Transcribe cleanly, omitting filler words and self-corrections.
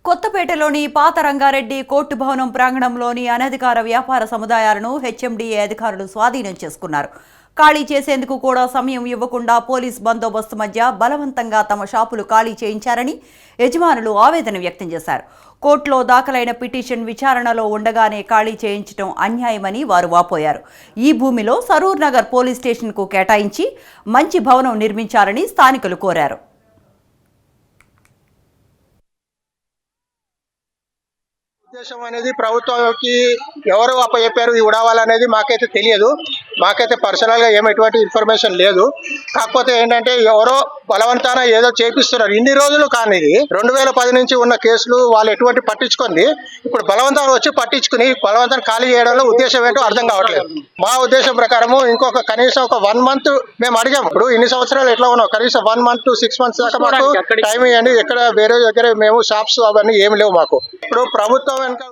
కొత్తపేటలోని పాత రంగారెడ్డి కోర్టు భవనం ప్రాంగణంలోని అనధికార వ్యాపార సముదాయాలను హెచ్ఎండిఏ అధికారులు స్వాధీనం చేసుకున్నారు. ఖాళీ చేసేందుకు కూడా సమయం ఇవ్వకుండా పోలీస్ బందోబస్తు మధ్య బలవంతంగా తమ షాపులు ఖాళీ చేయించారని యజమానులు ఆవేదన వ్యక్తం చేశారు. కోర్టులో దాఖలైన పిటిషన్ విచారణలో ఉండగానే ఖాళీ చేయించడం అన్యాయమని వారు వాపోయారు. ఈ భూమిలో సరూర్ నగర్ పోలీస్ స్టేషన్కు కేటాయించి మంచి భవనం నిర్మించాలని స్థానికులు కోరారు. ఉద్దేశం అనేది ప్రభుత్వానికి ఎవరు అప్పచెప్పారు ఈ ఉడవాలనేది మాకైతే తెలియదు. మాకైతే పర్సనల్గా ఎటువంటి ఇన్ఫర్మేషన్ లేదు. కాకపోతే ఏంటంటే ఎవరో బలవంతాన ఏదో చేపిస్తున్నారు. ఇన్ని రోజులు కానీ 2010 నుంచి ఉన్న కేసులు వాళ్ళు ఎటువంటి పట్టించుకుంది. ఇప్పుడు బలవంతాలు వచ్చి పట్టించుకుని బలవంతాన్ని ఖాళీ చేయడంలో ఉద్దేశం ఏంటో అర్థం కావట్లేదు. మా ఉద్దేశం ప్రకారము ఇంకొక కనీసం ఒక 1 month మేము అడిగాం. ఇప్పుడు ఇన్ని సంవత్సరాలు ఎట్లా ఉన్నాం, కనీసం 1 month to 6 months దాకా మాకు టైం ఇవ్వండి. ఎక్కడ వేరే దగ్గర మేము షాప్స్ అవన్నీ ఏమి లేవు మాకు. ఇప్పుడు ప్రభుత్వం వెనక